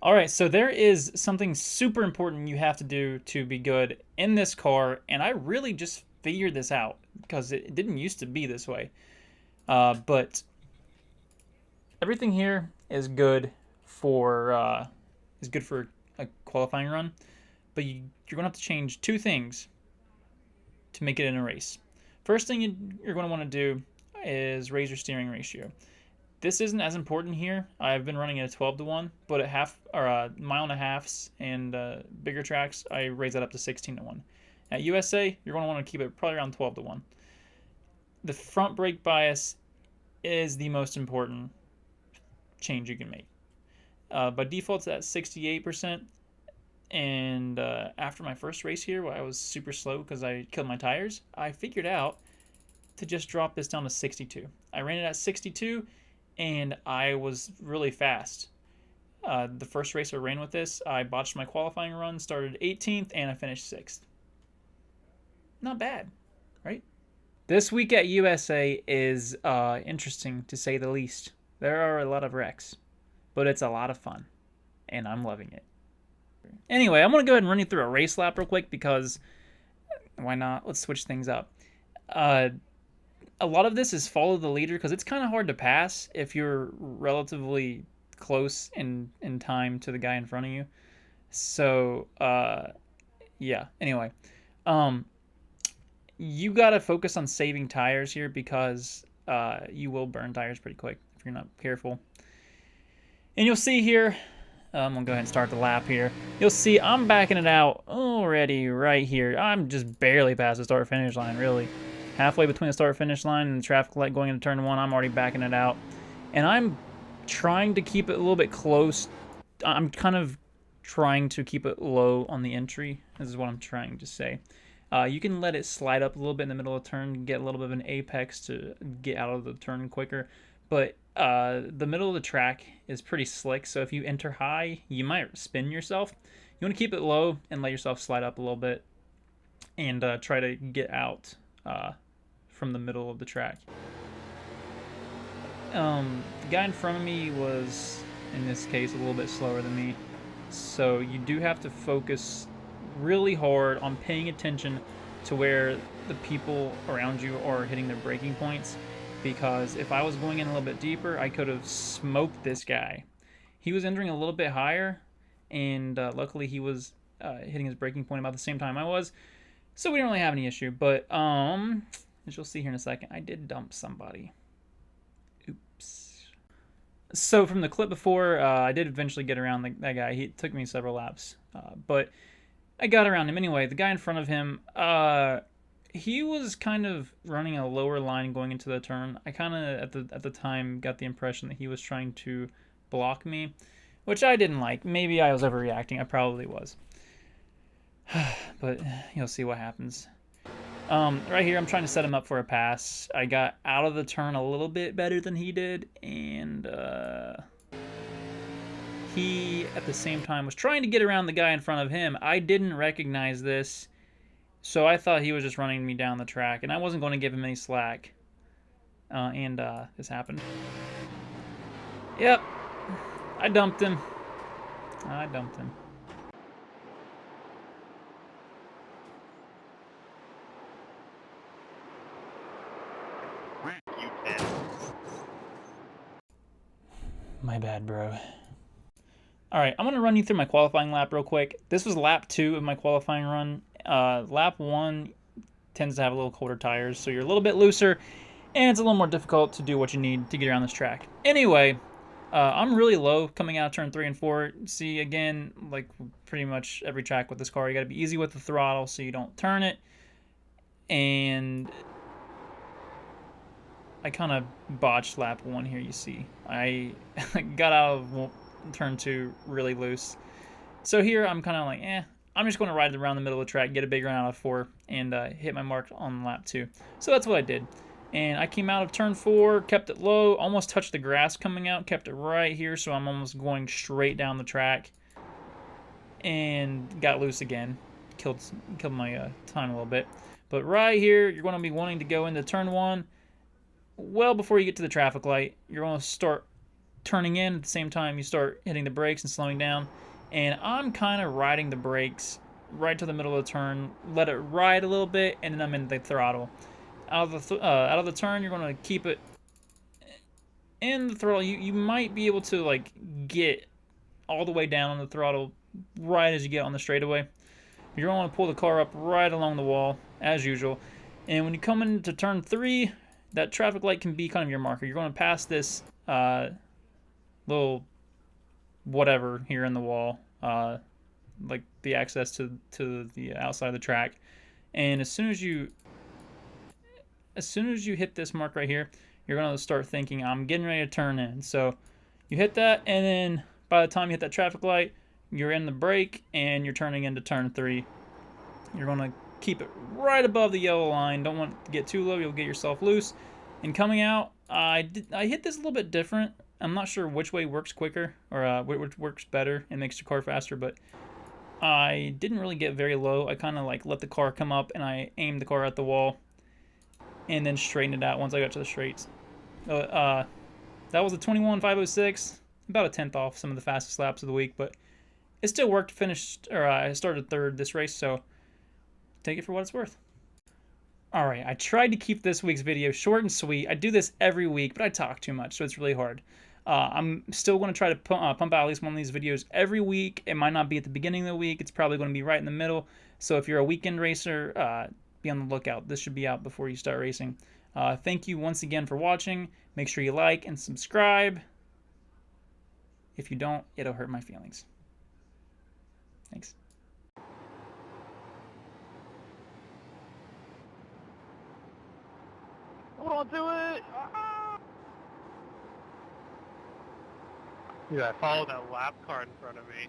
All right, so there is something super important you have to do to be good in this car, and I really just figured this out because it didn't used to be this way. But everything here is good for a qualifying run, but you're gonna have to change two things to make it in a race. First thing you're going to want to do is raise your steering ratio. This isn't as important here. I've been running at a 12 to 1, but at half or mile and a halfs and bigger tracks, I raise that up to 16 to 1. At USA, you're going to want to keep it probably around 12 to 1. The front brake bias is the most important change you can make. By default, it's at 68%. And after my first race here, where I was super slow because I killed my tires, I figured out to just drop this down to 62. I ran it at 62, and I was really fast. The first race I ran with this, I botched my qualifying run, started 18th, and I finished 6th. Not bad, right? This week at USA is interesting, to say the least. There are a lot of wrecks, but it's a lot of fun, and I'm loving it. Anyway, I'm going to go ahead and run you through a race lap real quick because why not? Let's switch things up. A lot of this is follow the leader because it's kind of hard to pass if you're relatively close in time to the guy in front of you. So, yeah. Anyway, you got to focus on saving tires here because you will burn tires pretty quick if you're not careful. And you'll see here, I'm going to go ahead and start the lap here. You'll see I'm backing it out already right here. I'm just barely past the start-finish line, really. Halfway between the start-finish line and the traffic light going into turn 1, I'm already backing it out. And I'm trying to keep it a little bit close. I'm kind of trying to keep it low on the entry. This is what I'm trying to say. You can let it slide up a little bit in the middle of the turn, get a little bit of an apex to get out of the turn quicker. But the middle of the track is pretty slick, so if you enter high, you might spin yourself. You want to keep it low and let yourself slide up a little bit and try to get out from the middle of the track. The guy in front of me was, in this case, a little bit slower than me, so you do have to focus really hard on paying attention to where the people around you are hitting their braking points. Because if I was going in a little bit deeper, I could have smoked this guy. He was entering a little bit higher, and luckily he was hitting his braking point about the same time I was, so we don't really have any issue. But as you'll see here in a second, I did dump somebody. Oops. So from the clip before, I did eventually get around that guy. He took me several laps, but I got around him anyway. The guy in front of him, he was kind of running a lower line going into the turn. I kind of, at the time, got the impression that he was trying to block me, which I didn't like. Maybe I was overreacting. I probably was. But you'll see what happens. Right here, I'm trying to set him up for a pass. I got out of the turn a little bit better than he did, and he, at the same time, was trying to get around the guy in front of him. I didn't recognize this. So I thought he was just running me down the track, and I wasn't going to give him any slack. And this happened. Yep. I dumped him. My bad, bro. Alright, I'm going to run you through my qualifying lap real quick. This was lap 2 of my qualifying run. Lap 1 tends to have a little colder tires, so you're a little bit looser, and it's a little more difficult to do what you need to get around this track. Anyway, I'm really low coming out of turn 3 and 4. See, again, like pretty much every track with this car, you got to be easy with the throttle so you don't turn it. And I kind of botched lap 1 here, you see. I got out of turn 2 really loose. So here I'm kind of like, I'm just going to ride around the middle of the track, get a big run out of 4, and hit my mark on lap 2. So that's what I did. And I came out of turn 4, kept it low, almost touched the grass coming out, kept it right here, so I'm almost going straight down the track. And got loose again. Killed my time a little bit. But right here, you're going to be wanting to go into turn 1. Well, before you get to the traffic light, you're going to start turning in. At the same time, you start hitting the brakes and slowing down. And I'm kind of riding the brakes right to the middle of the turn, let it ride a little bit, and then I'm in the throttle. Out of the turn, you're going to keep it in the throttle. You might be able to like get all the way down on the throttle right as you get on the straightaway. You're going to pull the car up right along the wall as usual. And when you come into turn 3, that traffic light can be kind of your marker. You're going to pass this little whatever here in the wall, like the access to the outside of the track. And as soon as you hit this mark right here, you're going to start thinking, I'm getting ready to turn in. So you hit that, and then by the time you hit that traffic light, you're in the brake and you're turning into turn 3. You're going to keep it right above the yellow line. Don't want it to get too low. You'll get yourself loose. And coming out, I hit this a little bit different. I'm not sure which way works quicker or which works better and makes the car faster, but I didn't really get very low. I kind of like let the car come up and I aimed the car at the wall and then straightened it out once I got to the straights. That was a 21.506, about a tenth off some of the fastest laps of the week, but it still worked. I started third this race, so take it for what it's worth. Alright, I tried to keep this week's video short and sweet. I do this every week, but I talk too much, so it's really hard. I'm still going to try to pump out at least one of these videos every week. It might not be at the beginning of the week. It's probably going to be right in the middle. So if you're a weekend racer, be on the lookout. This should be out before you start racing. Thank you once again for watching. Make sure you like and subscribe. If you don't, it'll hurt my feelings. Thanks. Hold on to it! Ah! Dude, I followed that lap car in front of me.